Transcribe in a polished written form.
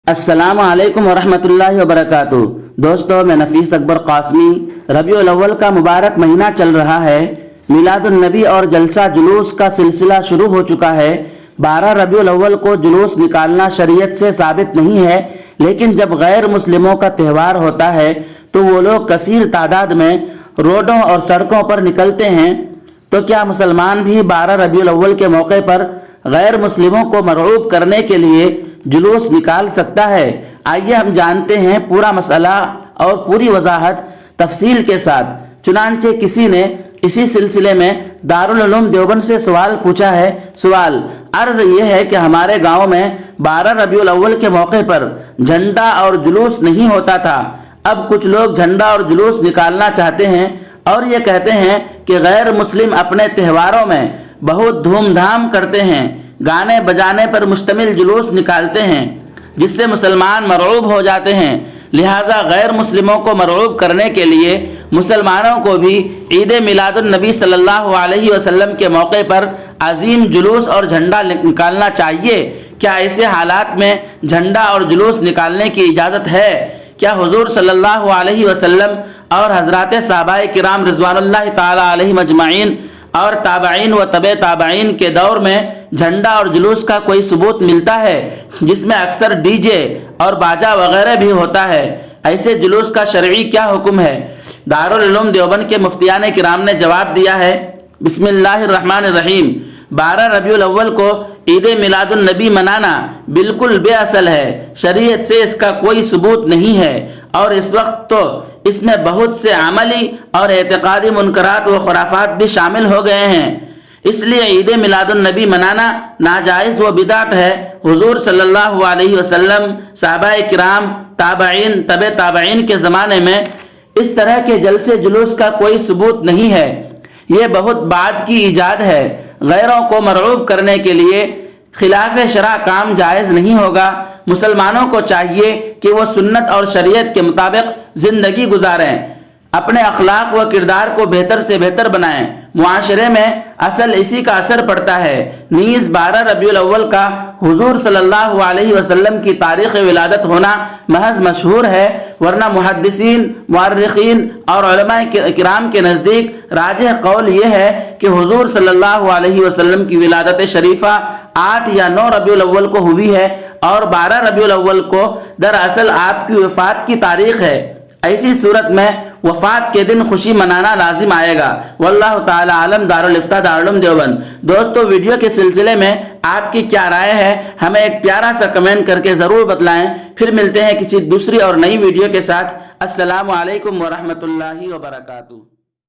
السلام علیکم ورحمۃ اللہ وبرکاتہ۔ دوستو، میں نفیس اکبر قاسمی۔ ربیع الاول کا مبارک مہینہ چل رہا ہے۔ میلاد النبی اور جلسہ جلوس کا سلسلہ شروع ہو چکا ہے۔ 12 ربیع الاول کو جلوس نکالنا شریعت سے ثابت نہیں ہے، لیکن جب غیر مسلموں کا تہوار ہوتا ہے تو وہ لوگ کثیر تعداد میں روڈوں اور سڑکوں پر نکلتے ہیں۔ تو کیا مسلمان بھی 12 ربیع الاول کے موقع پر غیر مسلموں کو مرعوب کرنے کے لیے جلوس نکال سکتا ہے؟ آئیے ہم جانتے ہیں پورا مسئلہ اور پوری وضاحت تفصیل کے ساتھ۔ چنانچہ کسی نے اسی سلسلے میں دارالعلوم دیوبند سے سوال پوچھا ہے۔ سوال عرض یہ ہے کہ ہمارے گاؤں میں 12 ربیع الاول کے موقع پر جھنڈا اور جلوس نہیں ہوتا تھا۔ اب کچھ لوگ جھنڈا اور جلوس نکالنا چاہتے ہیں اور یہ کہتے ہیں کہ غیر مسلم اپنے تہواروں میں بہت دھوم دھام کرتے ہیں، گانے بجانے پر مشتمل جلوس نکالتے ہیں، جس سے مسلمان مرعوب ہو جاتے ہیں۔ لہٰذا غیر مسلموں کو مرعوب کرنے کے لیے مسلمانوں کو بھی عید میلاد النبی صلی اللہ علیہ وسلم کے موقع پر عظیم جلوس اور جھنڈا نکالنا چاہیے۔ کیا ایسے حالات میں جھنڈا اور جلوس نکالنے کی اجازت ہے؟ کیا حضور صلی اللہ علیہ وسلم اور حضرات صحابہ کرام رضوان اللہ تعالی علیہم اجمعین اور تابعین و تبع تابعین کے دور میں جھنڈا اور جلوس کا کوئی ثبوت ملتا ہے جس میں اکثر ڈی جے اور باجا وغیرہ بھی ہوتا ہے؟ ایسے جلوس کا شرعی کیا حکم ہے؟ دارالعلوم دیوبند کے مفتیان کرام نے جواب دیا ہے۔ بسم اللہ الرحمن الرحیم۔ 12 ربیع الاول کو عید میلاد النبی منانا بالکل بے اصل ہے، شریعت سے اس کا کوئی ثبوت نہیں ہے، اور اس وقت تو اس میں بہت سے عملی اور اعتقادی منکرات و خرافات بھی شامل ہو گئے ہیں۔ اس لیے عید میلاد النبی منانا ناجائز و بدعت ہے۔ حضور صلی اللہ علیہ وسلم، صحابہ کرام، تابعین، تبع تابعین کے زمانے میں اس طرح کے جلسے جلوس کا کوئی ثبوت نہیں ہے۔ یہ بہت بعد کی ایجاد ہے۔ غیروں کو مرعوب کرنے کے لیے خلاف شرع کام جائز نہیں ہوگا۔ مسلمانوں کو چاہیے کہ وہ سنت اور شریعت کے مطابق زندگی گزاریں، اپنے اخلاق و کردار کو بہتر سے بہتر بنائیں۔ معاشرے میں اصل اسی کا اثر پڑتا ہے۔ نیز 12 ربیع الاول کا حضور صلی اللہ علیہ وسلم کی تاریخ ولادت ہونا محض مشہور ہے، ورنہ محدثین، مورخین اور علماء کرام کے نزدیک راجح قول یہ ہے کہ حضور صلی اللہ علیہ وسلم کی ولادت شریفہ 8 یا 9 ربیع الاول کو ہوئی ہے، اور 12 ربیع الاول کو دراصل آپ کی وفات کی تاریخ ہے۔ ایسی صورت میں وفات کے دن خوشی منانا لازم آئے گا۔ واللہ تعالی عالم۔ دارالفتہ دارالعلوم دیوبند۔ دوستو، ویڈیو کے سلسلے میں آپ کی کیا رائے ہے؟ ہمیں ایک پیارا سا کمنٹ کر کے ضرور بتلائیں۔ پھر ملتے ہیں کسی دوسری اور نئی ویڈیو کے ساتھ۔ السلام علیکم ورحمۃ اللہ وبرکاتہ۔